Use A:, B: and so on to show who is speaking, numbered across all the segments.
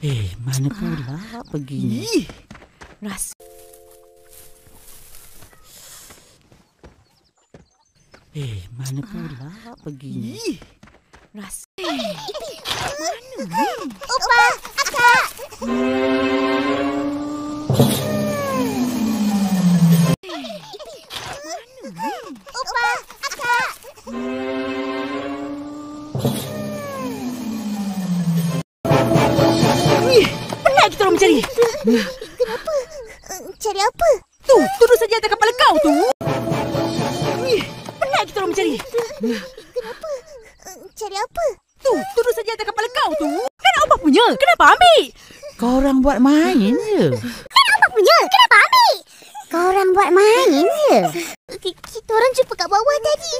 A: Mana pula pergi?
B: Rasa.
A: Mana pula pergi?
B: Rasa.
C: Mana? Opa, akak. Opa, akak.
B: Penat kita orang mencari.
C: Kenapa? Cari apa?
B: Tu, tuduh saja atas kepala kau tu. Penat kita orang mencari.
C: Kenapa? Cari apa?
B: Tu, tuduh saja atas kepala kau tu. Kan Opah punya. Kenapa ambil?
A: Kau orang buat main je.
C: Apa punya? Kenapa ambil? Kau orang buat main je. Kita orang jumpa kat bawah tadi.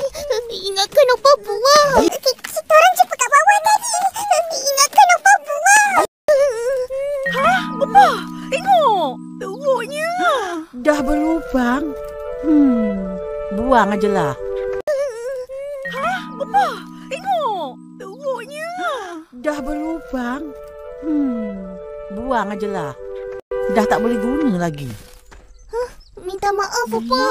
C: Ingatkan Opa buang. Kita orang jumpa kat bawah tadi. Ingatkan Opa buang.
B: Opah, tengok. Teruknya.
A: Dah berlubang. Buang ajalah.
B: Opah, tengok. Teruknya.
A: Dah berlubang. Buang ajalah. Dah tak boleh guna lagi.
C: Minta maaf, Opa.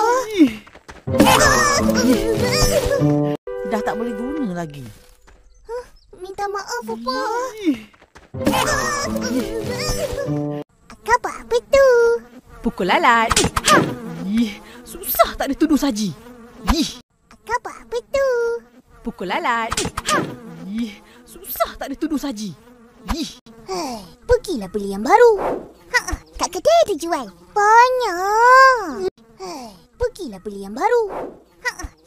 A: Dah tak boleh guna lagi.
C: Minta maaf, Opa. Akak buat apa tu?
B: Pukul lalat. Susah tak ada tuduh saji.
C: Akak buat apa tu?
B: Pukul lalat. Susah tak ada tuduh saji.
C: Pergilah beli yang baru. Kat kedai ada jual. Banyak. Pergilah beli yang baru.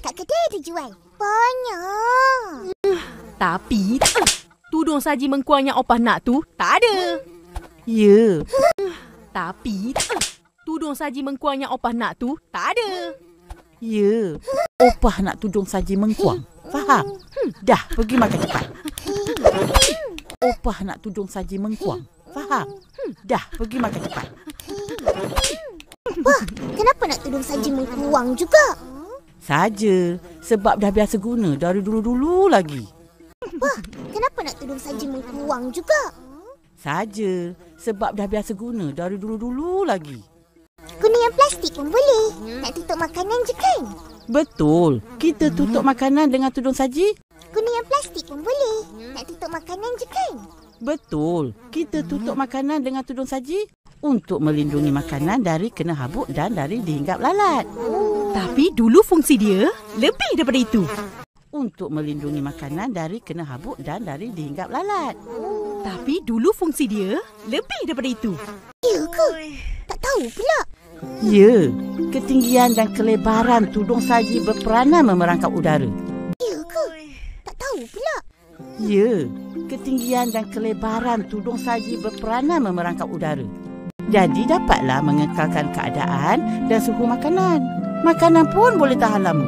C: Kat kedai ada jual. Banyak.
B: Tapi tudung saji mengkuang yang Opah nak tu tak ada.
A: Ya.
B: Tapi tudung saji mengkuang yang Opah nak tu tak ada.
A: Ya. Opah nak tudung saji mengkuang. Faham? Dah, pergi makan cepat. Opah nak tudung saji mengkuang. Faham? Dah, pergi makan cepat.
C: Wah, kenapa nak tudung saji mengkuang juga?
A: Saja. Sebab dah biasa guna dari dulu-dulu lagi.
C: Wah, kenapa nak tudung saji mengkuang juga?
A: Saja. Sebab dah biasa guna dari dulu-dulu lagi.
C: Guna yang plastik pun boleh. Nak tutup makanan je kan?
A: Betul. Kita tutup makanan dengan tudung saji.
C: Guna yang plastik pun boleh. Nak tutup makanan je kan?
A: Betul. Kita tutup makanan dengan tudung saji untuk melindungi makanan dari kena habuk dan dari dihinggap lalat.
B: Tapi dulu fungsi dia lebih daripada itu.
A: Untuk melindungi makanan dari kena habuk dan dari dihinggap lalat.
B: Tapi dulu fungsi dia lebih daripada itu.
C: Ya ke? Tak tahu pula.
A: Ya, ketinggian dan kelebaran tudung saji berperanan memerangkap udara.
C: Ya ke? Tak tahu pula.
A: Ya, ketinggian dan kelebaran tudung saji berperanan memerangkap udara. Jadi dapatlah mengekalkan keadaan dan suhu makanan. Makanan pun boleh tahan lama.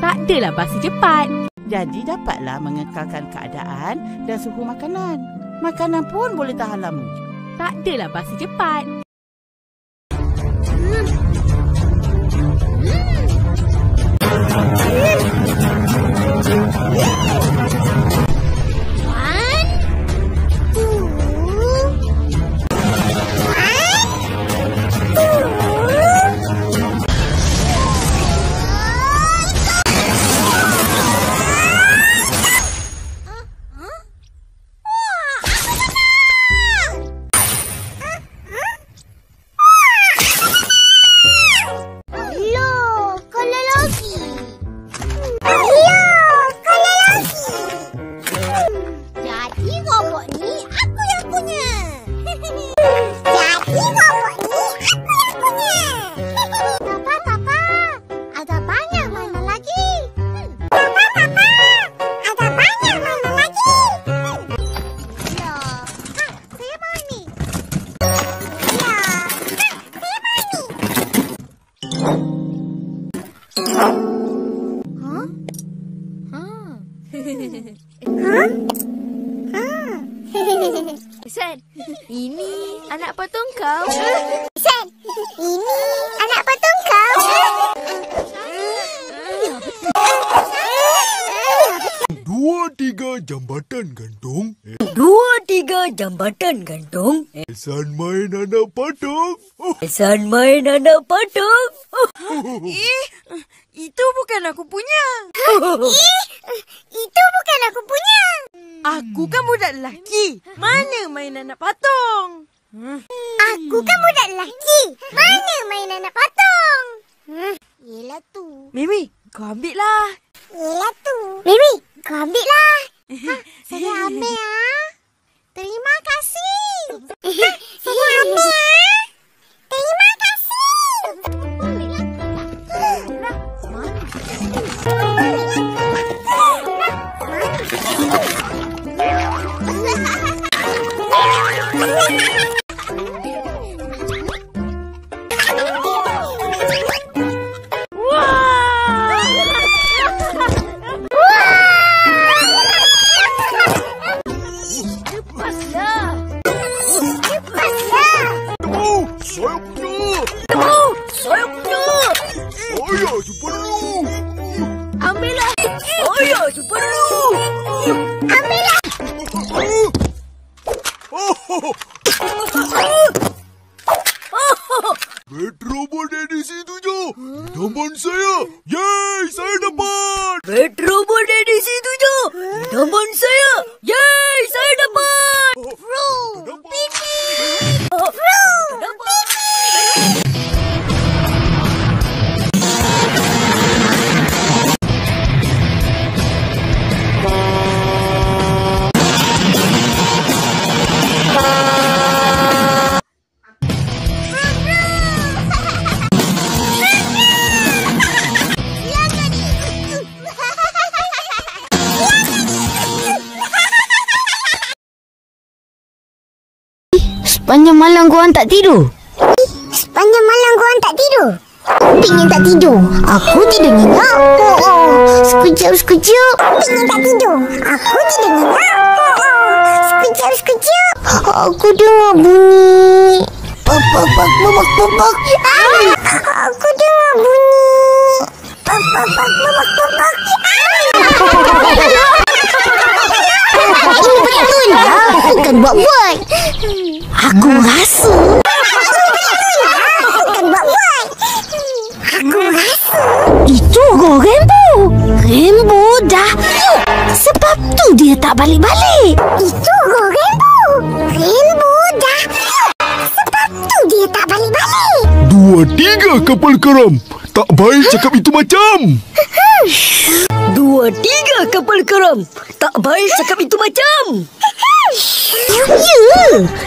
B: Tak adalah basi cepat.
A: Jadi dapatlah mengekalkan keadaan dan suhu makanan. Makanan pun boleh tahan lama.
B: Tak adalah basi cepat.
D: San, ini anak patung kau.
C: San, ini anak patung kau.
E: 2-3 jambatan gantung.
F: 2-3 jambatan gantung.
E: Kesan main anak patung.
F: Kesan main anak patung.
D: Itu bukan aku punya.
C: Itu bukan aku punya.
D: Aku kan budak lelaki. Mana main anak patung?
C: Aku kan budak lelaki. Mana main anak patung? Yelah tu.
D: Mimi, kau ambil lah.
C: Yelah tu. Mimi, kau ambil lah. Saya ambil ya. Terima kasih. Saya ambil ya. Terima kasih.
E: Metrobol edisi 7. Idaman saya. Yeay, saya dapat.
F: Metrobol edisi 7. Idaman saya. Yeay, saya dapat.
C: Sepanjang malam korang tak tidur? Sepanjang malam korang tak tidur? Pingin tak tidur? Aku tidur nyenyak. Sekejap. Pingin tak tidur? Aku tidur nyenyak. Sekejap. Aku dengar bunyi. Babak. Aku dengar bunyi. Babak. Ini betul lah. Bukan buat-buat. Aku rasa. Bukan buat-buat. Aku rasa. Itu orang Rainbow. Rainbow dah. Sebab tu dia tak balik-balik. Itu orang Rainbow. Rainbow dah. Sebab tu dia tak balik-balik.
E: 2-3 kapal karam. Tak baik cakap itu macam.
F: 2-3 kapal karam. Tak baik cakap itu macam.
C: Ya,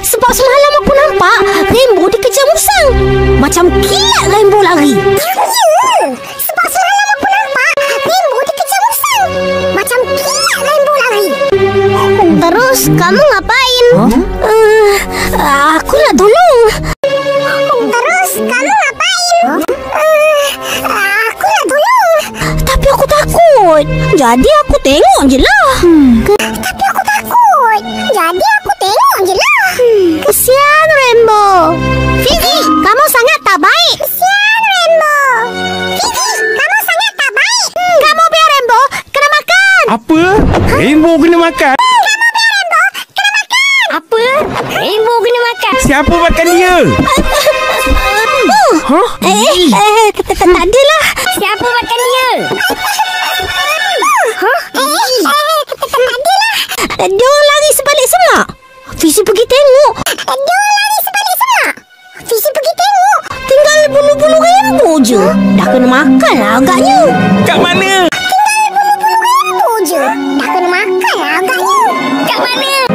C: sebab semalam aku nampak Rainbow dikejar musang. Macam kilat Rainbow lari. Ya, sebab semalam aku nampak Rainbow dikejar musang. Macam kilat Rainbow lari. Terus kamu ngapain? Aku nak tolong. Terus kamu ngapain? Aku nak tolong. Tapi aku takut. Jadi aku tengok je lah. Tapi aku takut. Jadi aku tengok je lah. Kesian Rainbow. Fizi, kamu sangat tak baik. Kesian Rainbow. Fizi, kamu sangat tak baik. Kamu biar Rainbow kena makan.
G: Apa? Rainbow kena makan?
C: Kamu biar Rainbow kena makan. Apa? Rainbow kena makan.
G: Siapa makan dia?
C: Tak adalah. Siapa makan dia? Tak adalah. Dia orang lari sebalik semak. Fizi pergi tengok. Dia orang lari sebalik semak. Fizi pergi tengok. Tinggal bulu-bulu Rainbow je. Dah kena makan lah agaknya.
G: Kat mana?
C: Tinggal bulu-bulu Rainbow je. Dah kena makan lah agaknya. Kat mana?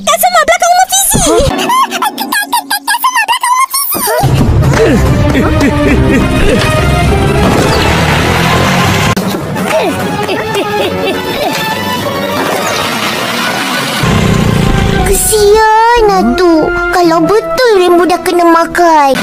C: Kat semak belakang rumah Fizi. Kat semak belakang rumah Kesian tu. Kalau betul Rainbow dah kena makan.